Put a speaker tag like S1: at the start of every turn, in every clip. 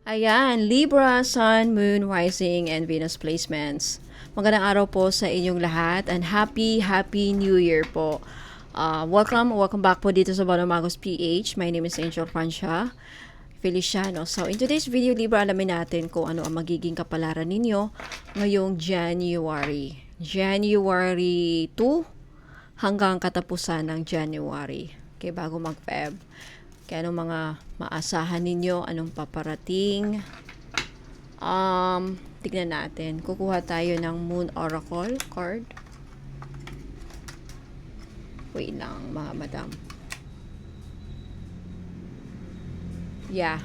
S1: Ayan, Libra, Sun, Moon, Rising, and Venus placements. Magandang araw po sa inyong lahat and happy New Year po. Welcome back po dito sa Banomagos PH. My name is Angel Francia Feliciano. So, in today's video, Libra, alamin natin kung ano ang magiging kapalaran ninyo ngayong January 2 hanggang katapusan ng January. Okay, bago mag-Feb. Kaya anong mga maasahan ninyo, anong paparating. Tignan natin. Kukuha tayo ng Moon Oracle card. Wait lang, mga madam. Yeah.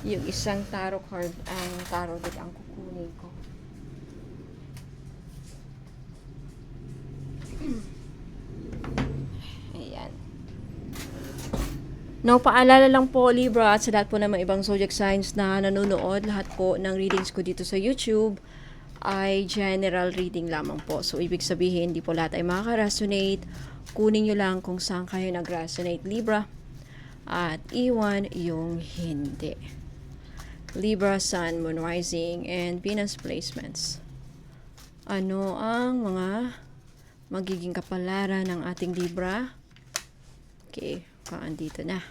S1: Yung isang tarot card, ang tarot deck ang kukunin ko. Ayan. No, paalala lang po Libra at sa lahat po ng mga ibang zodiac signs na nanonood, lahat po ng readings ko dito sa YouTube ay general reading lamang po. So, ibig sabihin, hindi po lahat ay makaka-resonate. Kunin nyo lang kung saan kayo nag-resonate, Libra. At iwan yung hindi. Libra, Sun, Moon, Rising, and Venus placements. Ano ang mga magiging kapalaran ng ating Libra? Okay, andito na.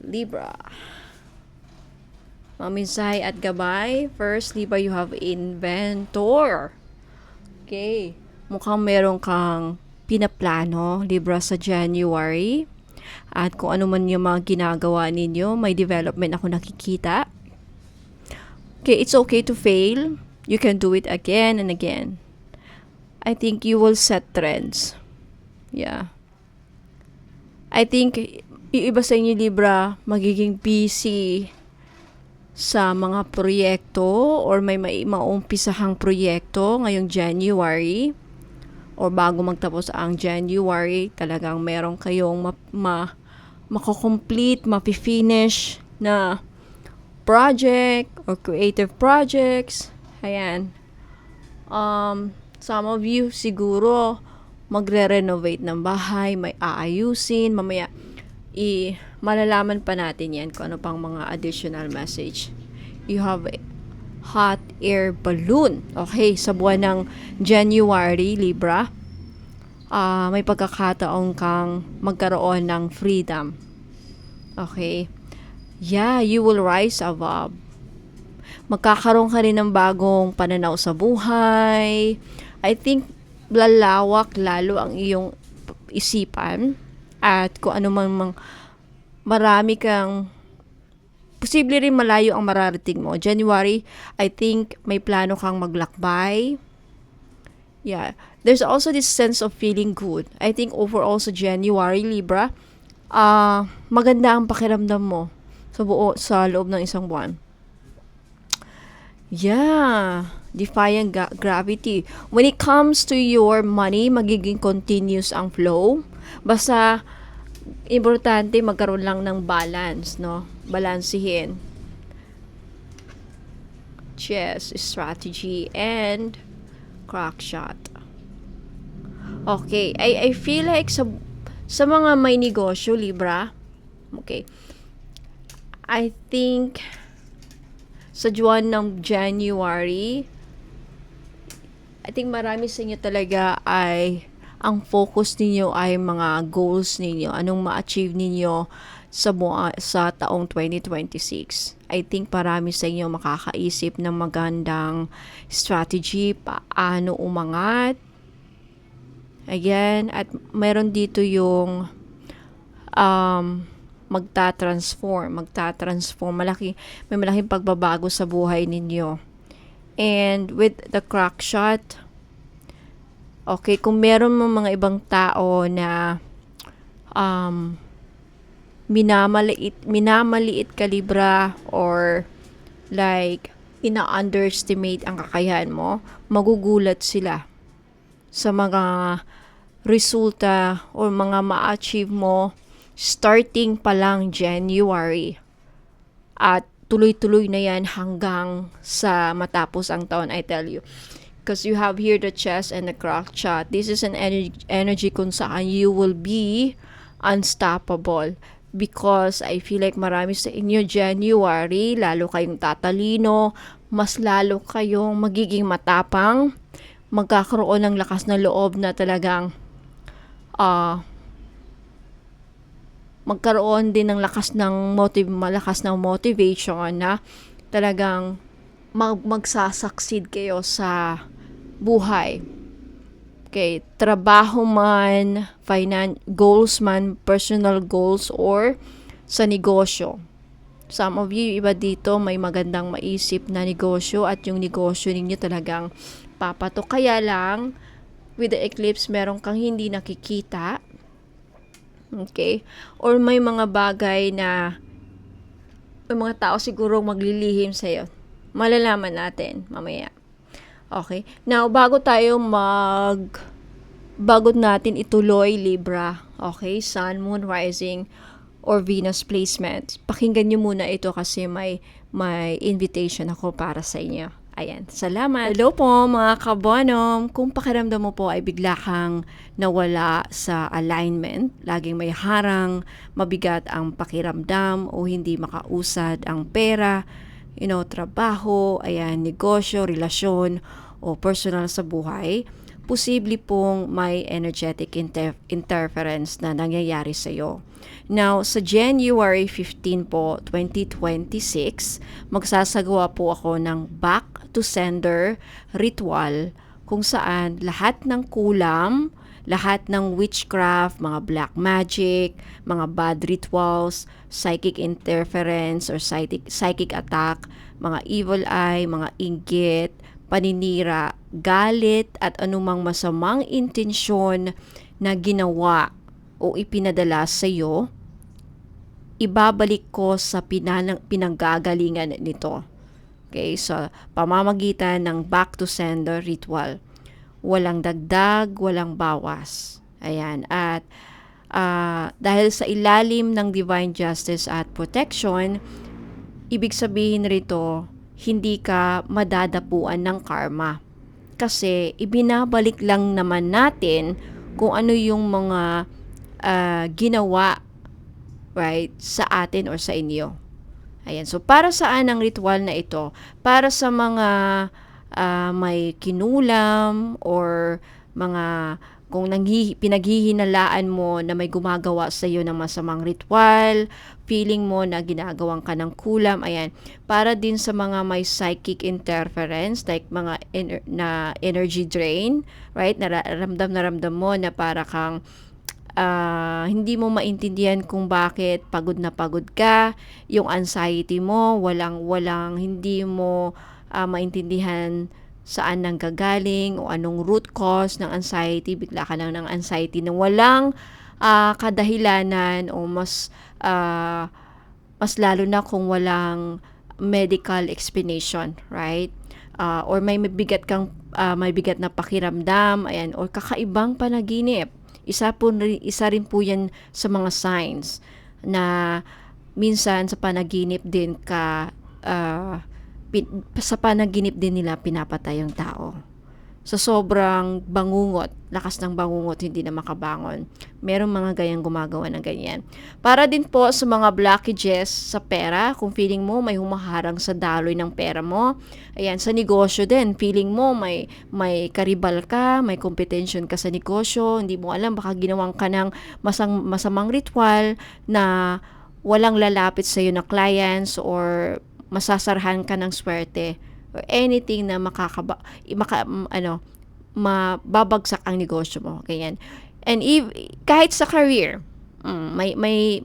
S1: Libra. Maminsay at gabay. First, Libra, you have inventor. Okay. Mukhang meron kang pinaplano, Libra, sa January. At kung ano man yung mga ginagawa ninyo, may development ako nakikita. Okay, it's okay to fail. You can do it again and again. I think you will set trends. Yeah. I think yung iba sa inyo Libra magiging busy sa mga proyekto or may maumpisahang proyekto ngayong January or bago magtapos ang January, talagang meron kayong mako-complete, mapi-finish na project or creative projects. Ayan. Some of you siguro magre-renovate ng bahay, may aayusin, mamaya malalaman pa natin yan kung ano pang mga additional message. You have a hot air balloon. Okay, sa buwan ng January, Libra, may pagkakataon kang magkaroon ng freedom. Okay. Yeah, you will rise above. Magkakaroon ka rin ng bagong pananaw sa buhay. I think lalawak lalo ang iyong isipan at kung ano mang marami kang posible rin malayo ang mararating mo. January, I think may plano kang maglakbay. Yeah. There's also this sense of feeling good. I think overall sa January, Libra, maganda ang pakiramdam mo sa loob ng isang buwan. Yeah. Defying gravity. When it comes to your money, magiging continuous ang flow. Basta, importante magkaroon lang ng balance, no? Balansihin. Chess, strategy, and crack shot. Okay. I feel like sa mga may negosyo, Libra, okay, I think sa buwan ng January, I think marami sa inyo talaga ay ang focus ninyo ay mga goals ninyo, anong ma-achieve ninyo sa taong 2026. I think marami sa inyo makakaisip ng magandang strategy, paano umangat. Again, at meron dito yung magta-transform. May malaking pagbabago sa buhay ninyo. And with the crack shot, okay, kung meron mo mga ibang tao na minamaliit ka Libra or like ina-underestimate ang kakayahan mo, magugulat sila sa mga resulta or mga ma-achieve mo starting pa lang January at tuloy-tuloy na yan hanggang sa matapos ang taon, I tell you. Because you have here the chess and the crack shot. This is an energy kung saan you will be unstoppable. because I feel like marami sa inyo January, lalo kayong tatalino, mas lalo kayong magiging matapang, magkakaroon ng lakas na loob na talagang ah magkaroon din ng malakas ng motivation na talagang magsasucceed kayo sa buhay. Okay, trabaho man, goals man, personal goals, or sa negosyo. Some of you, iba dito, may magandang maisip na negosyo at yung negosyo ninyo talagang papatok. Kaya lang, with the eclipse, meron kang hindi nakikita. Okay? Or may mga bagay na may mga tao siguro maglilihim sa'yo. Malalaman natin mamaya. Okay? Now, bago natin ituloy Libra, okay? Sun, Moon, Rising, or Venus placement. Pakinggan nyo muna ito kasi may invitation ako para sa inyo. Ayan, salamat. Hello po mga kabonom. Kung pakiramdam mo po ay bigla kang nawala sa alignment, laging may harang, mabigat ang pakiramdam o hindi makausad ang pera, trabaho, ayan, negosyo, relasyon o personal sa buhay, posible pong may energetic interference na nangyayari sa iyo. Now, sa January 15 po, 2026, magsasagawa po ako ng back to sender ritual kung saan lahat ng kulam, lahat ng witchcraft, mga black magic, mga bad rituals, psychic interference or psychic attack, mga evil eye, mga inggit, paninira, galit at anumang masamang intensyon na ginawa o ipinadala sa iyo, ibabalik ko sa pinanggagalingan nito. Okay, so pamamagitan ng back to sender ritual. Walang dagdag, walang bawas. Ayan, at dahil sa ilalim ng divine justice at protection, ibig sabihin rito, hindi ka madadapuan ng karma. Kasi ibinabalik lang naman natin kung ano yung mga ginawa, right, sa atin or sa inyo. Ayan, so para saan ang ritual na ito? Para sa mga may kinulam or mga kung pinaghihinalaan mo na may gumagawa sa iyo ng masamang ritual, feeling mo na ginagawan ka ng kulam, ayan. Para din sa mga may psychic interference, like mga energy drain, right? Naramdam mo na para kang hindi mo maintindihan kung bakit pagod na pagod ka, yung anxiety mo, hindi mo maintindihan saan nanggagaling o anong root cause ng anxiety, bigla ka lang ng anxiety na walang kadahilanan o mas lalo na kung walang medical explanation, right? Or may bigat na pakiramdam, ayan, or kakaibang panaginip. Isa rin po yan sa mga signs na minsan sa panaginip din sa panaginip din nila pinapatay yung tao. Sa sobrang lakas ng bangungot, hindi na makabangon. Merong mga gayang gumagawa ng ganyan. Para din po sa mga blockages sa pera, kung feeling mo may humaharang sa daloy ng pera mo, ayan, sa negosyo din, feeling mo may karibal ka, may competition ka sa negosyo, hindi mo alam, baka ginawan ka ng masamang ritual na walang lalapit sa iyo na clients or masasarhan ka ng swerte or anything na mababagsak ang negosyo mo, ganyan. And kahit sa career, may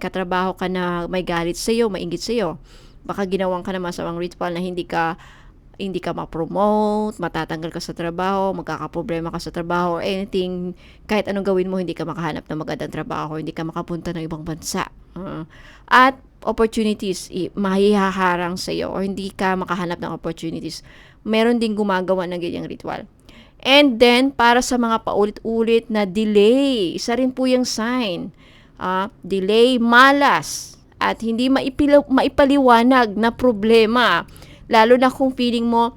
S1: katrabaho ka na may galit sa iyo, mainggit sa iyo. Baka ginawan ka na masamang ritual na hindi ka ma-promote, matatanggal ka sa trabaho, magkakaproblema ka sa trabaho or anything, kahit anong gawin mo, hindi ka makahanap ng magandang trabaho, hindi ka makapunta ng ibang bansa. At opportunities, mahihaharang sa iyo or hindi ka makahanap ng opportunities. Meron ding gumagawa ng ganyang ritual. And then, para sa mga paulit-ulit na delay, isa rin po yung sign. Delay, malas, at hindi maipaliwanag na problema. Lalo na kung feeling mo,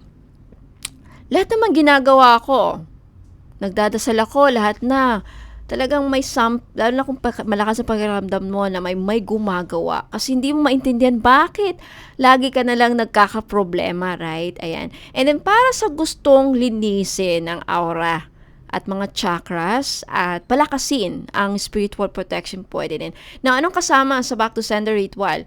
S1: lahat naman ginagawa ko. Nagdadasal ako, lahat na. talagang lalo na kung malakas ang pakiramdam mo na may gumagawa. Kasi hindi mo maintindihan bakit lagi ka na lang nagkakaproblema, right? Ayan. And then, para sa gustong linisin ang aura at mga chakras at palakasin ang spiritual protection, pwede din. Now, anong kasama sa back to sender ritual?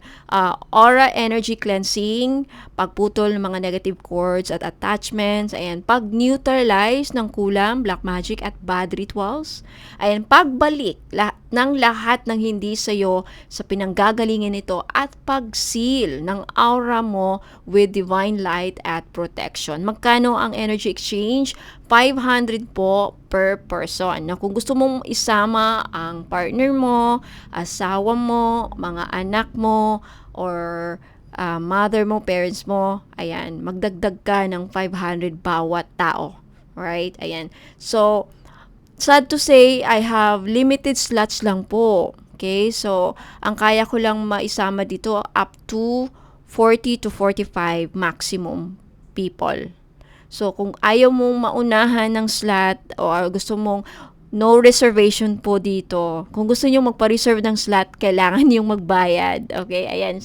S1: Aura energy cleansing, pagputol ng mga negative cords at attachments, ayan, pag-neutralize ng kulam, black magic at bad rituals, ayan, pagbalik ng lahat ng hindi sa'yo sa pinanggagalingin nito at pag-seal ng aura mo with divine light at protection. Magkano ang energy exchange? 500 po per person. Na kung gusto mong isama ang partner mo, asawa mo, mga anak mo, or mother mo, parents mo, ayan, magdagdag ka ng 500 bawat tao. Right? Ayan. So, sad to say, I have limited slots lang po. Okay? So, ang kaya ko lang maisama dito up to 40 to 45 maximum people. So, kung ayaw mong maunahan ng slot o gusto mong no reservation po dito, kung gusto nyo magpa-reserve ng slot, kailangan yung magbayad. Okay? Ayan.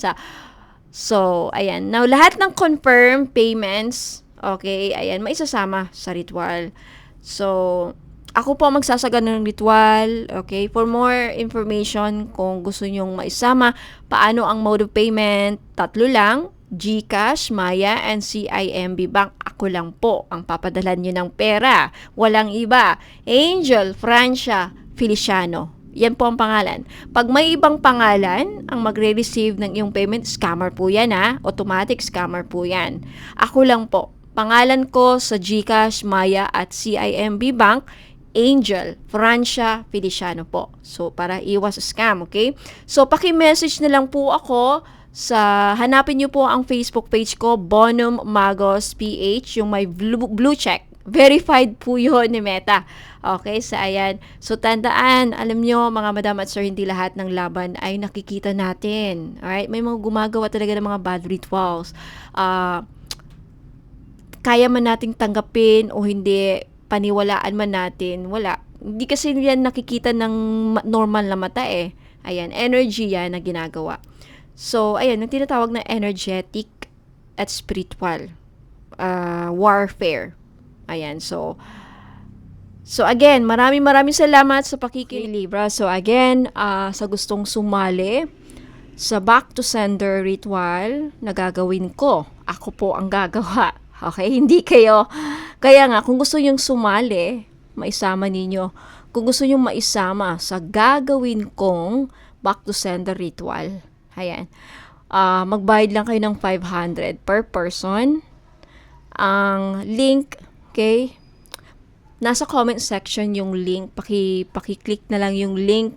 S1: So, ayan. Now, lahat ng confirm payments, okay, ayan, maisasama sa ritual. So, ako po magsasaga ng ritual, okay? For more information, kung gusto nyong maisama, paano ang mode of payment, 3 lang, GCash, Maya, and CIMB Bank. Ako lang po ang papadalan nyo ng pera. Walang iba. Angel, Francia, Feliciano. Yan po ang pangalan. Pag may ibang pangalan, ang magre-receive ng iyong payment, scammer po yan ha. Automatic scammer po yan. Ako lang po. Pangalan ko sa GCash, Maya, at CIMB Bank, Angel, Francia, Feliciano po. So, para iwas scam, okay? So, paki-message na lang po ako hanapin nyo po ang Facebook page ko, Bonum Magos PH, yung may blue check. Verified po yun ni Meta. Okay, ayan. So, tandaan, alam nyo, mga madam at sir, hindi lahat ng laban ay nakikita natin. Alright? May mga gumagawa talaga ng mga bad rituals. Kaya man nating tanggapin o hindi, paniwalaan man natin, wala. Hindi kasi yan nakikita ng normal na mata eh. Ayan, energy yan na ginagawa. So, ayan, yung tinatawag na energetic at spiritual warfare. Ayan, so again, maraming salamat sa pakikinig, Libra. So, again, sa gustong sumali sa back to sender ritual na gagawin ko, ako po ang gagawa. Okay, hindi kayo. Kaya nga, kung gusto nyong sumali, maisama ninyo. Kung gusto nyong maisama sa gagawin kong back to sender ritual, ayan. Magbayad lang kayo ng 500 per person. Ang link, okay, nasa comment section yung link. Paki-click na lang yung link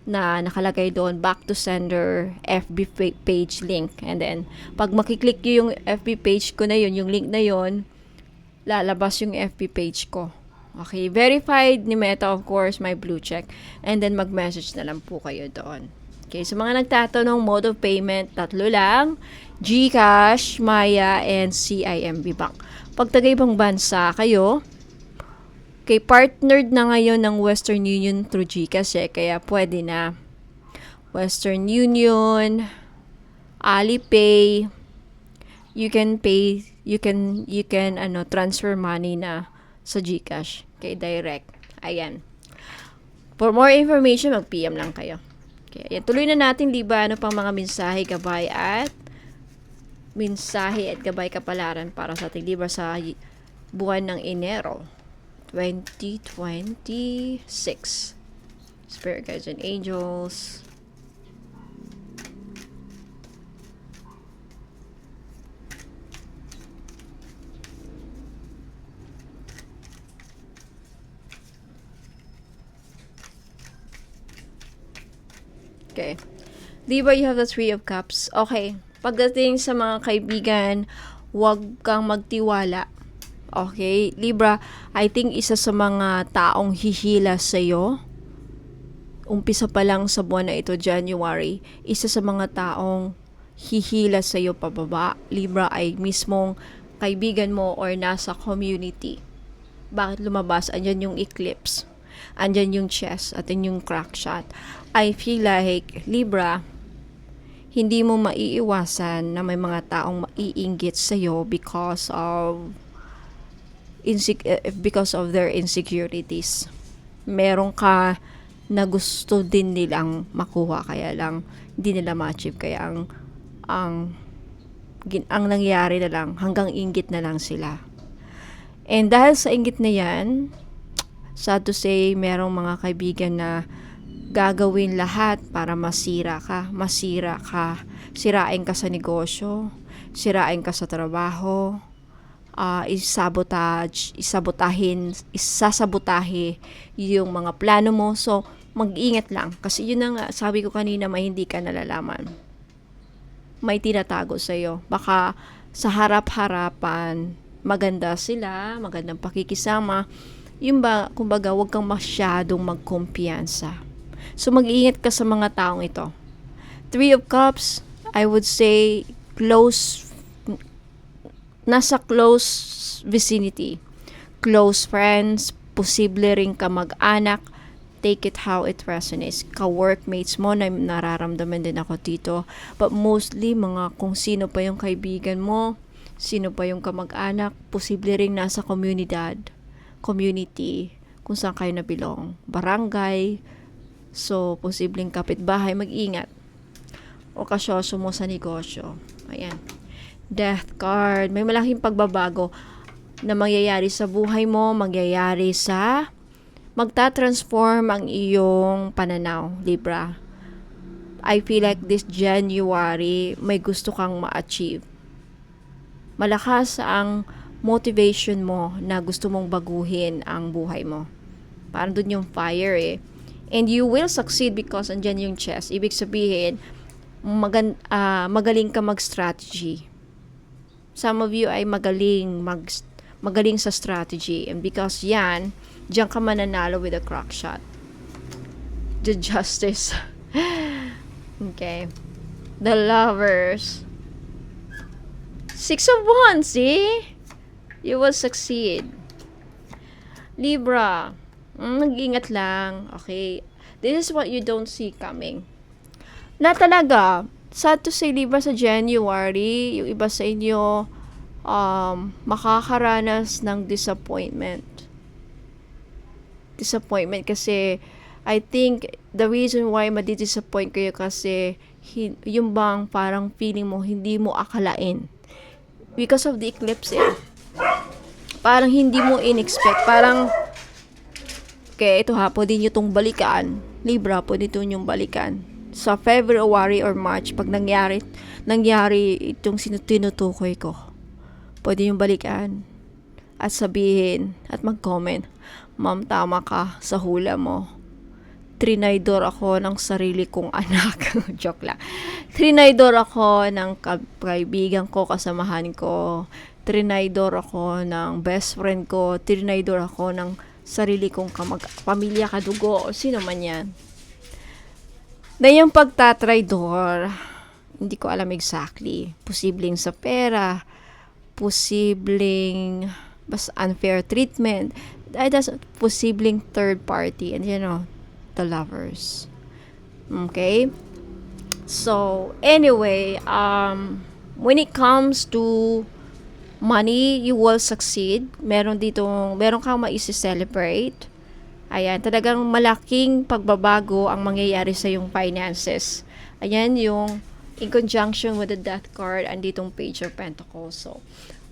S1: na nakalagay doon, back to sender FB page link. And then, pag makiklik yung FB page ko na yun, yung link na yun, lalabas yung FB page ko. Okay, verified ni Meta, of course, my blue check. And then, mag-message na lang po kayo doon. Okay, so mga nagtatanong, mode of payment, 3 lang, GCash, Maya, and CIMB Bank. Pag taga-ibang bansa kayo, okay, partnered na ngayon ng Western Union through GCash kaya pwede na. Western Union, Alipay, you can transfer money na sa GCash. Okay, direct. Ayan. For more information, mag-PM lang kayo. Okay, ayan. Tuloy na natin, diba, ano pang mga mensahe, gabay at kapalaran para sa ating libra sa buwan ng Enero 2026. Spirit guides and angels. Okay. Diba, you have the 3 of Cups. Okay. Pagdating sa mga kaibigan, huwag kang magtiwala. Okay? Libra, I think isa sa mga taong hihila sa'yo, umpisa pa lang sa buwan na ito, January, isa sa mga taong hihila sa'yo pababa, Libra, ay mismong kaibigan mo or nasa community. Bakit lumabas? Andyan yung eclipse. Andyan yung chess at yung crack shot. I feel like, Libra, hindi mo maiiwasan na may mga taong maiinggit sa'yo because of their insecurities. Meron ka na gusto din nilang makuha, kaya lang hindi nila ma-achieve. Kaya ang nangyari na lang, hanggang inggit na lang sila. And dahil sa inggit na yan, sad to say, merong mga kaibigan na gagawin lahat para masira ka, sirain ka sa negosyo, sirain ka sa trabaho, isasabotahe yung mga plano mo. So, mag-ingat lang. Kasi yun nga, sabi ko kanina, may hindi ka nalalaman. May tinatago sa'yo. Baka sa harap-harapan, maganda sila, magandang pakikisama. Yung ba, kumbaga, huwag kang masyadong magkumpiyansa. So, mag-iingat ka sa mga taong ito. 3 of Cups, I would say, nasa close vicinity. Close friends, posible rin ka mag-anak. Take it how it resonates. Ka-workmates mo, na nararamdaman din ako dito. But mostly, kung sino pa yung kaibigan mo, sino pa yung kamag-anak, posible rin nasa community, kung saan kayo nabilong. Barangay, so, posibleng kapitbahay, mag-ingat. O kasyoso mo sa negosyo. Ayan. Death card. May malaking pagbabago na mangyayari sa buhay mo, magta-transform ang iyong pananaw, Libra. I feel like this January, may gusto kang ma-achieve. Malakas ang motivation mo na gusto mong baguhin ang buhay mo. Parang dun yung fire eh. And you will succeed because andyan yung chess. Ibig sabihin, magaling ka mag-strategy. Some of you ay magaling sa strategy. And because yan, diyan ka mananalo with a crack shot. The Justice. Okay. The Lovers. 6 of Wands, see? You will succeed. Libra. Mag-ingat lang. Okay. This is what you don't see coming. Na talaga, sad to say, Libra, sa January, yung iba sa inyo, makakaranas ng disappointment. Kasi, I think, the reason why madi-disappoint kayo kasi, yung bang parang feeling mo, hindi mo akalain. Because of the eclipse, parang hindi mo in-expect. Parang, okay, ito ha, pwede nyo itong balikan. Libra, pwede ito nyong balikan. Sa February or March, pag nangyari itong tinutukoy ko, pwede yung balikan at sabihin at mag-comment, Ma'am, tama ka sa hula mo. Trinaydor ako ng sarili kong anak. Joke lang. Trinaydor ako ng kaibigan ko, kasamahan ko. Trinaydor ako ng best friend ko. Trinaydor ako ng sarili kong pamilya, kadugo, o sino man yan. Na yung pagtatraydor, hindi ko alam exactly. Posibleng sa pera, posibleng unfair treatment, posibleng third party, and the Lovers. Okay? So, anyway, when it comes to money, you will succeed. Meron kang maisi-celebrate. Ayan, talagang malaking pagbabago ang mangyayari sa iyong finances. Ayan, yung in conjunction with the Death card, anditong Page of Pentacles. So,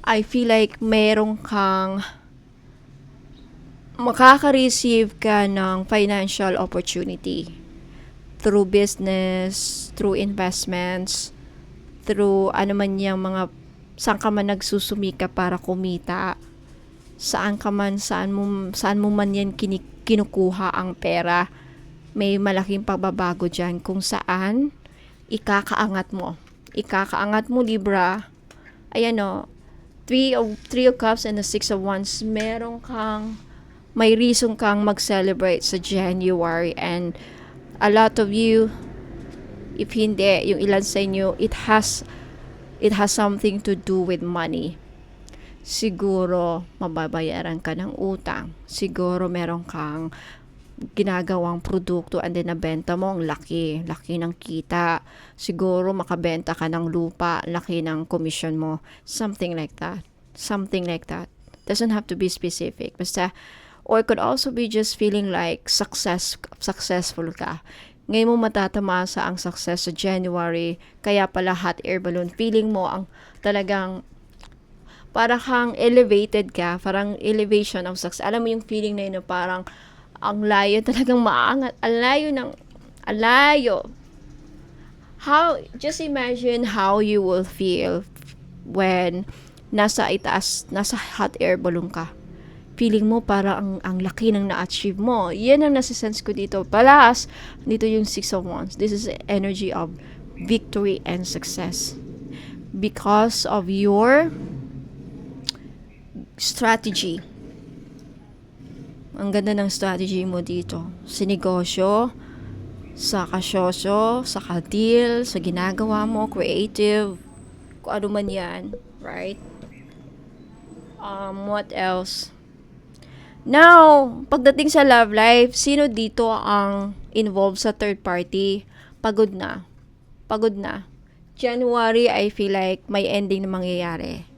S1: I feel like makaka-receive ka ng financial opportunity through business, through investments, through saan ka man nagsusumika para kumita, saan mo man yan kinukuha ang pera, may malaking pagbabago dyan kung saan ikakaangat mo, Libra. Ayan Three of Cups and the 6 of Wands, may reason kang mag-celebrate sa January, and a lot of you, if hindi, yung ilan sa inyo, it has something to do with money. Siguro mababayaran ka ng utang, siguro meron kang ginagawang produkto and then nabenta mo, ang laki ng kita. Siguro makabenta ka ng lupa, laki ng commission mo. Something like that. Doesn't have to be specific. Basta, or it could also be just feeling like successful ka. Ngayon mo matatamasa ang success sa January, kaya pala hot air balloon. Feeling mo ang talagang para kang elevated ka, parang elevation of success. Alam mo yung feeling na yun na parang ang layo, talagang maangat, ang layo. Just imagine how you will feel when nasa hot air balloon ka. Feeling mo parang ang laki ng na-achieve mo. Yan ang nasisense ko dito. Palas, dito yung 6 of Wands. This is energy of victory and success. Because of your strategy. Ang ganda ng strategy mo dito. Sa negosyo, sa kasosyo, sa ka-deal, sa ginagawa mo, creative, kung ano man yan. Right? What else? Now, pagdating sa love life, sino dito ang involved sa third party? Pagod na. January, I feel like may ending na mangyayari.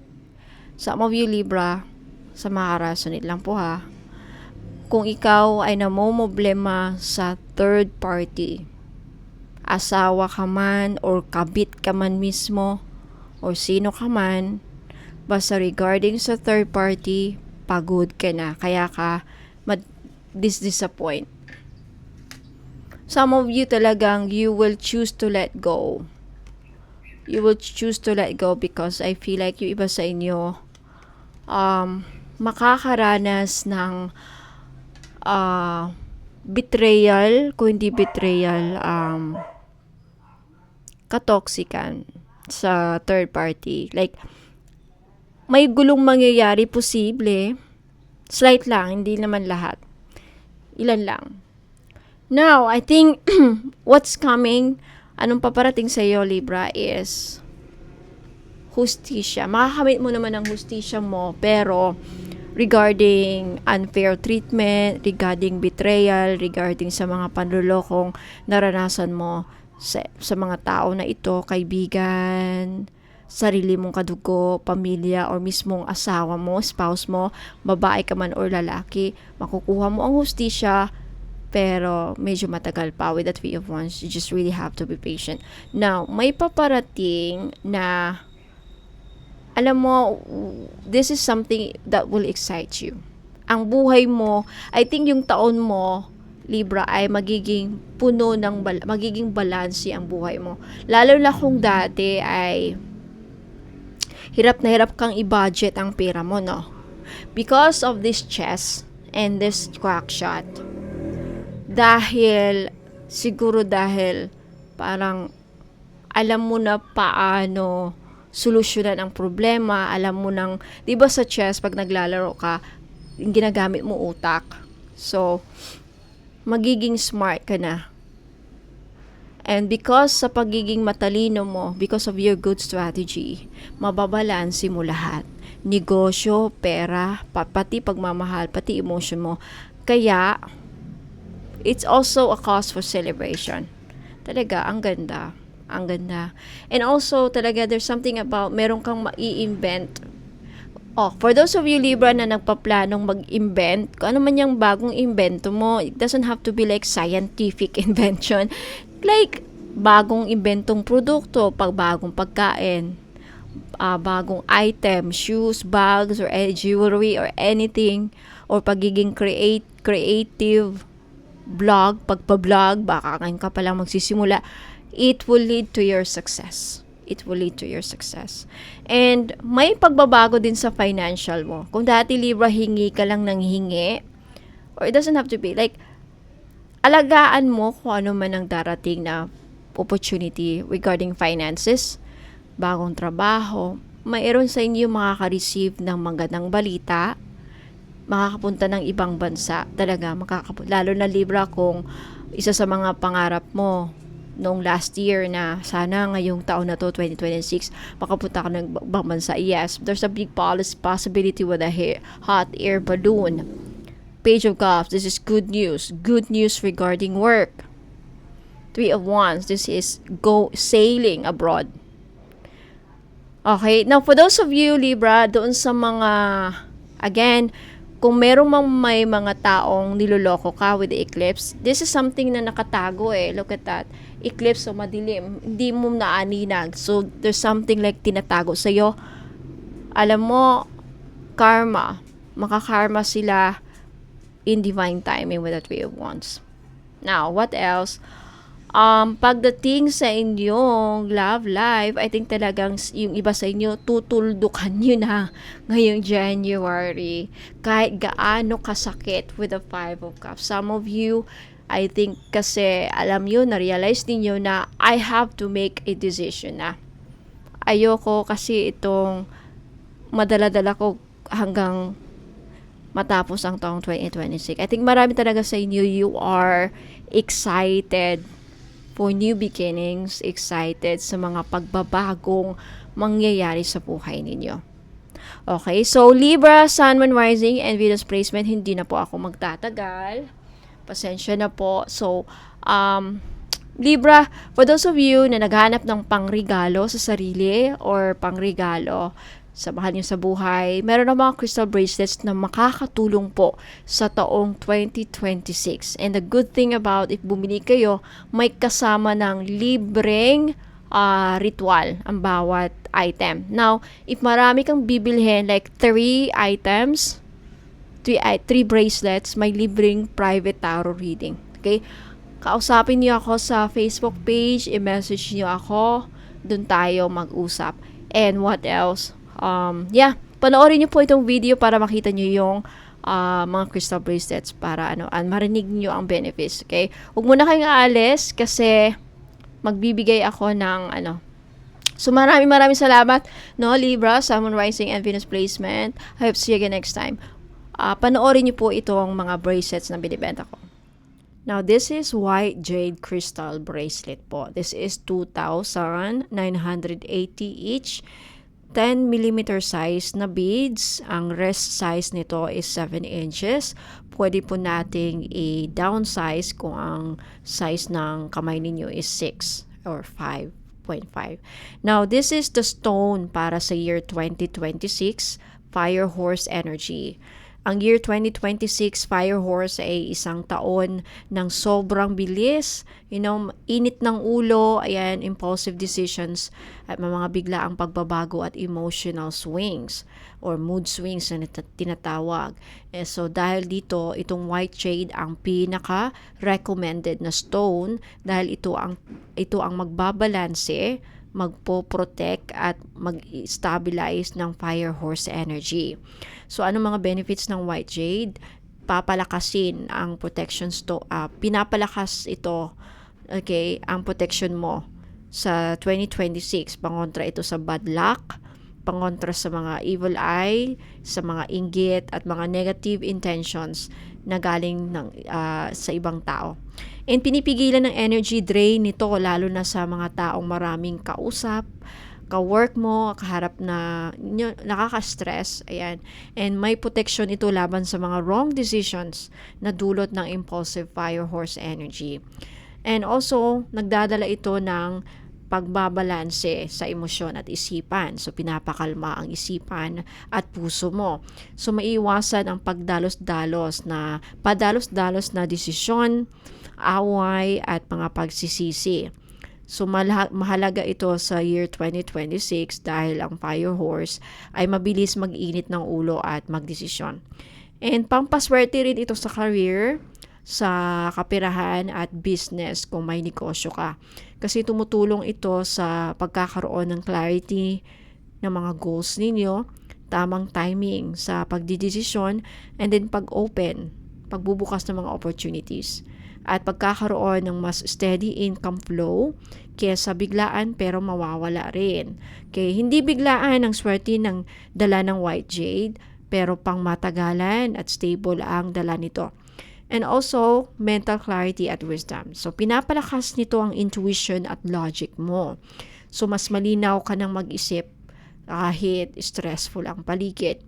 S1: Some of you Libra, sa makarasunit lang po ha. Kung ikaw ay namomblema sa third party, asawa ka man or kabit ka man mismo or sino ka man, basta regarding sa third party, pagod ka na, kaya ka disappoint. Some of you talagang you will choose to let go. Because I feel like yung iba sa inyo makakaranas ng betrayal, kung hindi betrayal, katoksikan sa third party. Like, may gulong mangyayari, posible. Slight lang, hindi naman lahat. Ilan lang. Now, I think what's coming, anong paparating sa iyo, Libra, is hustisya. Makakamit mo naman ang hustisya mo, pero regarding unfair treatment, regarding betrayal, regarding sa mga panlulokong naranasan mo sa mga tao na ito, kaibigan, sarili mong kadugo, pamilya, or mismong asawa mo, spouse mo, babae ka man or lalaki, makukuha mo ang hustisya, pero medyo matagal pa with the Three of Wands. You just really have to be patient. Now, may paparating na, alam mo, this is something that will excite you. Ang buhay mo, I think yung taon mo, Libra, ay magiging puno ng magiging balanse ang buhay mo. Lalo na kung dati ay hirap na hirap kang i-budget ang pera mo, no? Because of this chess and this quack shot, siguro dahil parang alam mo na paano solusyonan ang problema, alam mo nang, di ba sa chess, pag naglalaro ka, ginagamit mo utak. So, magiging smart ka na. And because sa pagiging matalino mo, because of your good strategy, mababalansi mo lahat. Negosyo, pera, pati pagmamahal, pati emotion mo. Kaya, it's also a cause for celebration. Talaga, ang ganda. And also, talaga, there's something about, meron kang mai-invent. For those of you Libra na nagpaplanong mag-invent, kung ano man yung bagong invento mo, it doesn't have to be like scientific invention. Like, bagong inventong produkto, bagong pagkain, bagong item, shoes, bags, or jewelry, or anything, or pagiging creative, pagpa-vlog, baka ngayon ka palang magsisimula, it will lead to your success. And may pagbabago din sa financial mo. Kung dati Libra, hingi ka lang ng hingi, or it doesn't have to be, like, alagaan mo kung ano man ang darating na opportunity regarding finances, bagong trabaho, mayroon sa inyo makaka-receive ng magandang balita, makakapunta ng ibang bansa, talaga lalo na Libra, kung isa sa mga pangarap mo noong last year na sana ngayong taon na to, 2026, makapunta ka ng ibang bansa. Yes, there's a big possibility with a hot air balloon. Page of Cups, this is good news. Good news regarding work. Three of Wands, this is go sailing abroad. Okay, now for those of you, Libra, doon sa mga, again, kung merong may mga taong niloloko ka with the eclipse, this is something na nakatago eh. Look at that. Eclipse o madilim, hindi mo naaninag. So, there's something like tinatago sa'yo. Alam mo, karma, makakarma sila in divine timing with the Three of Wands. Now, what else? Pagdating sa inyong love life, I think talagang yung iba sa inyo, tutuldukan nyo na ngayong January. Kahit gaano kasakit with the Five of Cups. Some of you, I think kasi alam nyo, na-realize ninyo na I have to make a decision na. Ayoko kasi itong madala-dala ko hanggang matapos ang taong 2026. I think marami talaga sa inyo, you are excited for new beginnings, excited sa mga pagbabagong mangyayari sa buhay ninyo. Okay, so Libra, Sun, Moon, Rising, and Venus placement, hindi na po ako magtatagal. Pasensya na po. So, Libra, for those of you na naghanap ng pangregalo sa sarili or pangregalo sa mahal nyo sa buhay, meron na mga crystal bracelets na makakatulong po sa taong 2026. And the good thing about if bumili kayo, may kasama ng libreng ritual ang bawat item. Now, if marami kang bibilhin, like 3 items, 3 bracelets, may libreng private tarot reading. Okay? Kausapin niyo ako sa Facebook page, i-message niyo ako, dun tayo mag-usap. And what else? Panoorin niyo po itong video para makita niyo yung mga crystal bracelets para marinig niyo ang benefits, okay? Huwag muna kayong aalis kasi magbibigay ako ng So maraming salamat, no, Libra, Sun, Moon, Rising, and Venus placement. I hope to see you again next time. Panoorin niyo po itong mga bracelets na binibenta ko. Now, this is white jade crystal bracelet po. This is 2,980 each. 10mm size na beads. Ang rest size nito is 7 inches. Pwede po nating i-downsize kung ang size ng kamay ninyo is 6 or 5.5. Now, this is the stone para sa year 2026, Fire Horse Energy. Ang year 2026, Fire Horse ay isang taon ng sobrang bilis, init ng ulo, ayan, impulsive decisions, at mga biglaang pagbabago at emotional swings or mood swings na tinatawag. So dahil dito, itong white jade ang pinaka-recommended na stone dahil ito ang magbabalanse, magpo-protect at mag-stabilize ng Fire Horse energy. So, ano mga benefits ng white jade? Papalakasin ang protections pinapalakas ito, okay, ang protection mo sa 2026. Pangontra ito sa bad luck, pangontra sa mga evil eye, sa mga inggit at mga negative intentions na galing sa ibang tao. And pinipigilan ng energy drain nito lalo na sa mga taong maraming kausap, ka-work mo, kaharap na nakaka-stress, ayan. And may protection ito laban sa mga wrong decisions na dulot ng impulsive Fire Horse energy. And also, nagdadala ito ng pagbabalanse sa emosyon at isipan. So, pinapakalma ang isipan at puso mo. So, maiiwasan ang padalos-dalos na desisyon, away, at mga pagsisisi. So, mahalaga ito sa year 2026 dahil ang Fire Horse ay mabilis mag-init ng ulo at magdesisyon. And pampaswerte rin ito sa career, sa kapirahan at business kung may negosyo ka. Kasi tumutulong ito sa pagkakaroon ng clarity ng mga goals ninyo, tamang timing sa pagdidesisyon, and then pagbubukas ng mga opportunities. At pagkakaroon ng mas steady income flow kaysa biglaan pero mawawala rin. Okay, hindi biglaan ang swerte ng dala ng white jade pero pang matagalan at stable ang dala nito. And also, mental clarity at wisdom. So, pinapalakas nito ang intuition at logic mo. So, mas malinaw ka ng mag-isip kahit stressful ang paligid.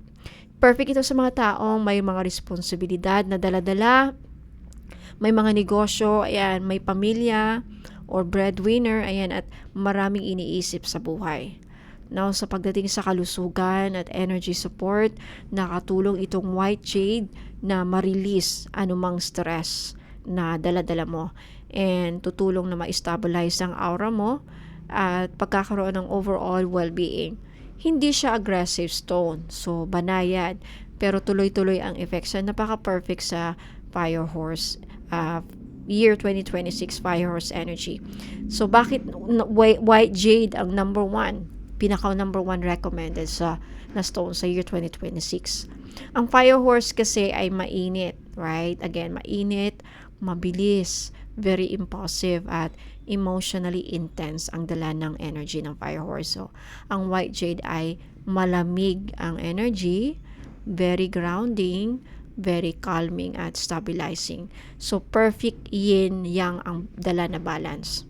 S1: Perfect ito sa mga taong may mga responsibilidad na dala-dala, may mga negosyo, ayan, may pamilya or breadwinner, ayan, at maraming iniisip sa buhay. Now, sa pagdating sa kalusugan at energy support, nakatulong itong white jade na ma-release anumang stress na dala-dala mo, and tutulong na ma-stabilize ang aura mo at pagkakaroon ng overall well-being. Hindi siya aggressive stone, so banayad, pero tuloy-tuloy ang effects. Napaka-perfect sa Fire Horse year 2026 Fire Horse energy. So bakit white jade ang number 1, pinaka number 1 recommended na stone sa year 2026? Ang Fire Horse kasi ay mainit, right? Again, mainit, mabilis, very impulsive, at emotionally intense ang dala ng energy ng Fire Horse. So ang white jade ay malamig ang energy, very grounding, very calming at stabilizing. So perfect yin yang ang dala na balance.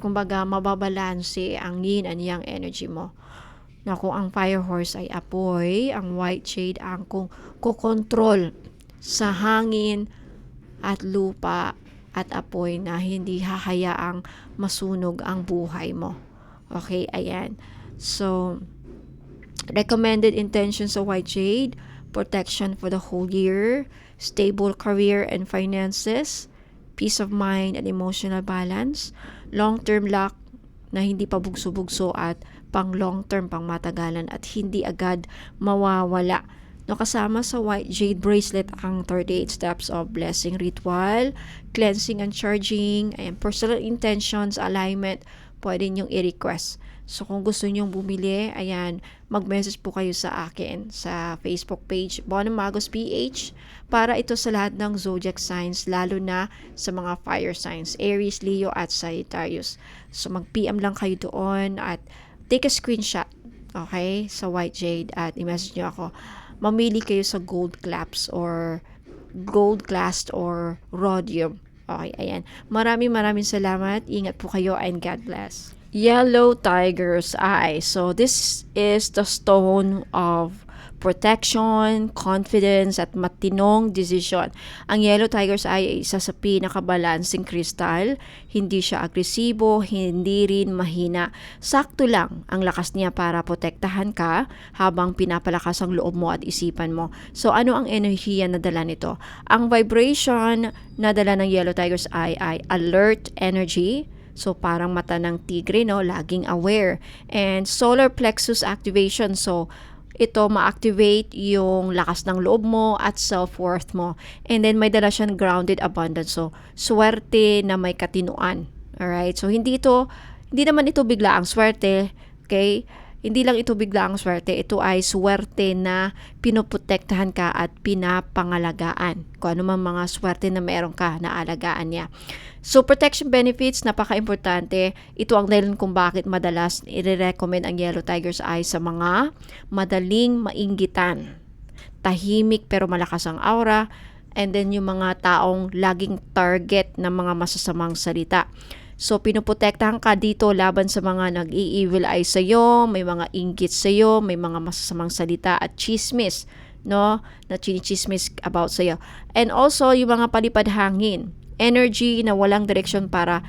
S1: Kumbaga mababalanse ang yin and yang energy mo. Na kung ang Fire Horse ay apoy, ang white jade ang kung kukontrol sa hangin at lupa at apoy na hindi hahayaang masunog ang buhay mo. Okay, ayan. So recommended intentions sa white jade: protection for the whole year, stable career and finances, peace of mind and emotional balance, long-term luck na hindi pa bugso-bugso at pang long-term, pang matagalan at hindi agad mawawala. No, kasama sa white jade bracelet ang 38 steps of blessing ritual, cleansing and charging, and personal intentions, alignment, pwede niyong i-request. So kung gusto nyong bumili, ayan, mag-message po kayo sa akin sa Facebook page, Bona Magos PH, para ito sa lahat ng zodiac signs, lalo na sa mga fire signs, Aries, Leo at Sagittarius. So mag-PM lang kayo doon at take a screenshot, okay, sa white jade at i-message nyo ako. Mamili kayo sa gold claps or gold glass or rhodium. Okay, ayan. Maraming salamat. Ingat po kayo and God bless. Yellow tiger's eye. So this is the stone of protection, confidence, at matinong decision. Ang yellow tiger's eye ay isa sa pinakabalansing kristal. Hindi siya agresibo, hindi rin mahina. Sakto lang ang lakas niya para protektahan ka habang pinapalakas ang loob mo at isipan mo. So ano ang enerhiya na dala nito? Ang vibration na dala ng yellow tiger's eye ay alert energy. So parang mata ng tigre, no? Laging aware. And solar plexus activation. So ito ma-activate yung lakas ng loob mo at self-worth mo. And then may dala siyang grounded abundance. So swerte na may katinuan. Alright? So hindi naman ito bigla ang swerte. Okay? Hindi lang ito bigla ang swerte. Ito ay swerte na pinoprotektahan ka at pinapangalagaan. Kung ano man mga swerte na meron ka na alagaan niya. So, protection benefits, napaka-importante. Ito ang dahilan kung bakit madalas i-recommend ang yellow tiger's eye sa mga madaling mainggitan. Tahimik pero malakas ang aura. And then yung mga taong laging target ng mga masasamang salita. So, pinoprotektahan ka dito laban sa mga nag-i-evil eye sa'yo, may mga inggit sa'yo, may mga masasamang salita at chismis, no? Na chinichismis about sa'yo. And also, yung mga palipad hangin. Energy na walang direksyon para,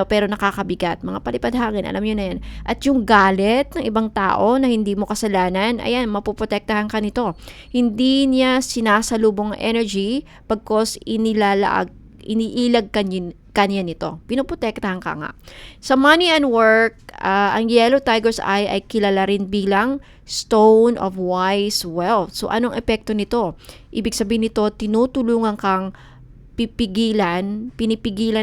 S1: pero nakakabigat. Mga palipad hangin, alam nyo na yan. At yung galit ng ibang tao na hindi mo kasalanan, ayan, mapoprotektahan ka nito. Hindi niya sinasalubong ang energy pagkos iniilag kanya nito. Pinoprotektahan ka nga. Sa money and work, ang yellow tiger's eye ay kilala rin bilang stone of wise wealth. So, anong epekto nito? Ibig sabihin nito, tinutulungan kang pinipigilan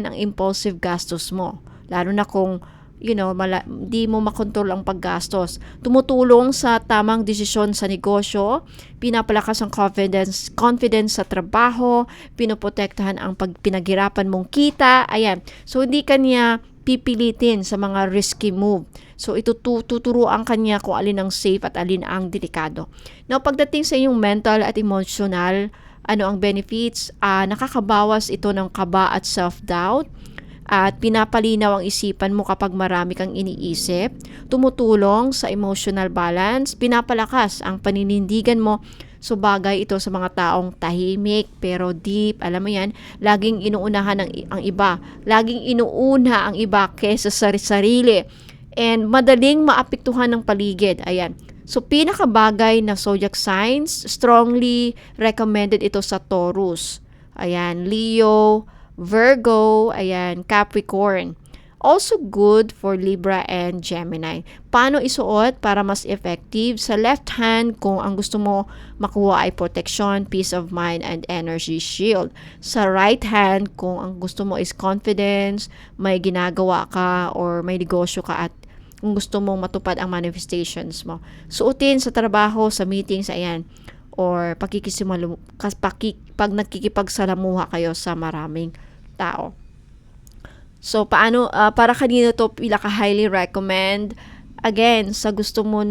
S1: ang impulsive gastos mo. Lalo na kung, di mo makontrol ang paggastos. Tumutulong sa tamang desisyon sa negosyo, pinapalakas ang confidence sa trabaho, pinoprotektahan ang pinaghirapan mong kita. Ayan. So, hindi kanya pipilitin sa mga risky move. So, ito tuturuan kanya kung alin ang safe at alin ang delikado. Now, pagdating sa iyong mental at emotional, ano ang benefits? Nakakabawas ito ng kaba at self-doubt at pinapalinaw ang isipan mo kapag marami kang iniisip, tumutulong sa emotional balance, pinapalakas ang paninindigan mo So bagay ito sa mga taong tahimik pero deep. Alam mo yan, laging inuunahan ang iba. Laging inuuna ang iba kaysa sa sarili. And madaling maapektuhan ng paligid. Ayan. So, pinakabagay na zodiac signs, strongly recommended ito sa Taurus. Ayan, Leo, Virgo, ayan, Capricorn. Also good for Libra and Gemini. Paano isuot para mas effective? Sa left hand, kung ang gusto mo makuha ay protection, peace of mind, and energy shield. Sa right hand, kung ang gusto mo is confidence, may ginagawa ka or may negosyo ka at kung gusto mong matupad ang manifestations mo. Suotin sa trabaho, sa meetings, ayan, or pag nagkikipagsalamuha kayo sa maraming tao. So, paano, para kanino to highly recommend? Again, kung gusto mo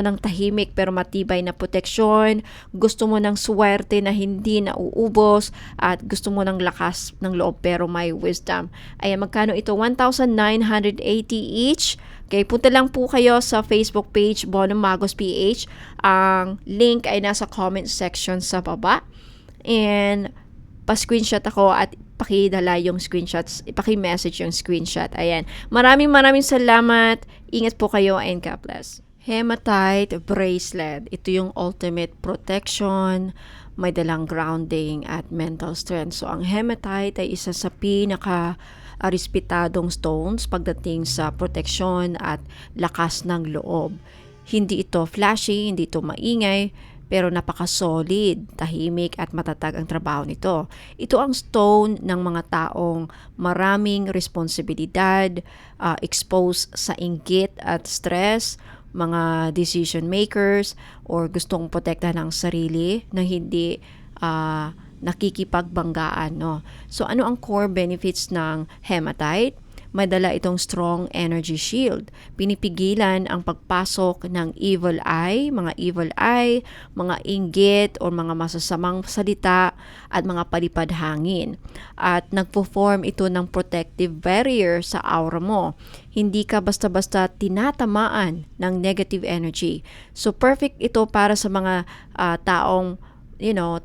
S1: ng tahimik pero matibay na proteksyon, gusto mo ng swerte na hindi nauubos, at gusto mo ng lakas ng loob pero may wisdom. Ayan, magkano ito? 1,980 each. Okay, punta lang po kayo sa Facebook page, Bonum Magos PH. Ang link ay nasa comment section sa baba. And pa-screenshot ako at pakidala yung screenshots, ipaki-message yung screenshot. Ayan. Maraming salamat. Ingat po kayo and God bless. Hematite bracelet. Ito yung ultimate protection, may dalang grounding at mental strength. So, ang hematite ay isa sa respetadong stones pagdating sa proteksyon at lakas ng loob. Hindi ito flashy, hindi ito maingay, pero napaka-solid, tahimik at matatag ang trabaho nito. Ito ang stone ng mga taong maraming responsibilidad, exposed sa inggit at stress, mga decision makers, or gustong protektahan ng sarili na hindi nakikipagbanggaan. No? So ano ang core benefits ng hematite? May dala itong strong energy shield. Pinipigilan ang pagpasok ng evil eye, mga inggit o mga masasamang salita at mga palipad hangin. At nagpo-form ito ng protective barrier sa aura mo. Hindi ka basta-basta tinatamaan ng negative energy. So perfect ito para sa mga taong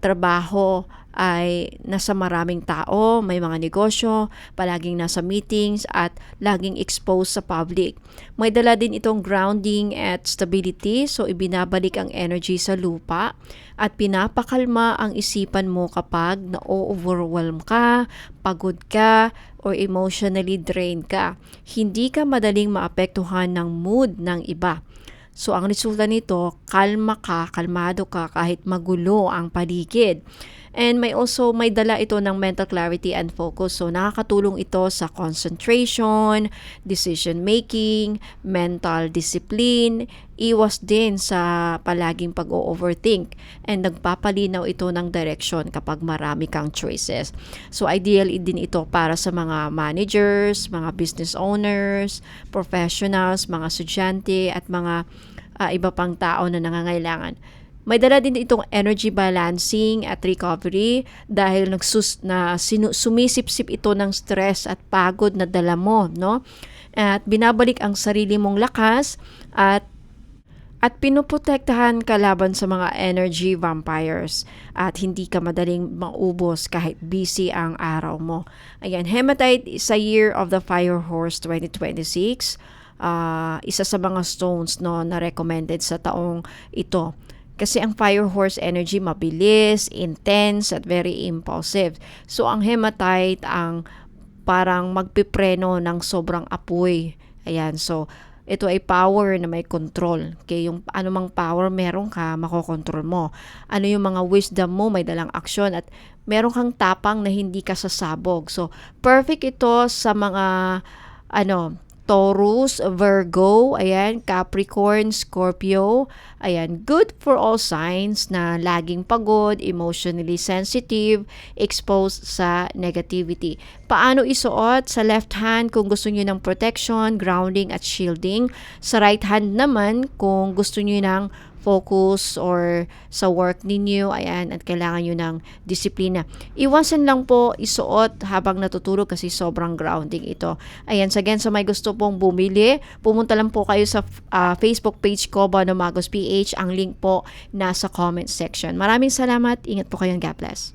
S1: trabaho ay nasa maraming tao, may mga negosyo, palaging nasa meetings at laging exposed sa public. May dala din itong grounding at stability, so ibinabalik ang energy sa lupa at pinapakalma ang isipan mo kapag na-overwhelm ka, pagod ka, or emotionally drained ka. Hindi ka madaling maapektuhan ng mood ng iba. So, ang resulta nito, kalmado ka kahit magulo ang paligid. And may dala ito ng mental clarity and focus. So, nakakatulong ito sa concentration, decision making, mental discipline, iwas din sa palaging pag-overthink. And nagpapalinaw ito ng direction kapag marami kang choices. So, ideal din ito para sa mga managers, mga business owners, professionals, mga estudyante, at mga iba pang tao na nangangailangan. May dala din itong energy balancing at recovery dahil sumisip-sip ito ng stress at pagod na dala mo, no? At binabalik ang sarili mong lakas at pinoprotektahan ka laban sa mga energy vampires at hindi ka madaling maubos kahit busy ang araw mo. Ayan, hematite is a year of the Fire Horse 2026. Isa sa mga stones na recommended sa taong ito. Kasi ang Fire Horse energy mabilis, intense, at very impulsive. So, ang hematite ang parang magpipreno ng sobrang apoy. Ayan, so, ito ay power na may control. Okay, yung anumang power meron ka, makokontrol mo. Ano yung mga wisdom mo, may dalang aksyon, at meron kang tapang na hindi ka sasabog. So, perfect ito sa mga, Taurus, Virgo, ayan, Capricorn, Scorpio, ayan, good for all signs na laging pagod, emotionally sensitive, exposed sa negativity. Paano isuot? Sa left hand kung gusto niyo ng protection, grounding at shielding. Sa right hand naman kung gusto niyo ng focus or sa work ninyo, ayan, at kailangan nyo ng disiplina. Iwasan lang po isuot habang natutulog kasi sobrang grounding ito. Ayan, again, sa may gusto pong bumili, pumunta lang po kayo sa Facebook page ko, Bono Magos PH. Ang link po nasa comment section. Maraming salamat. Ingat po kayo. God bless.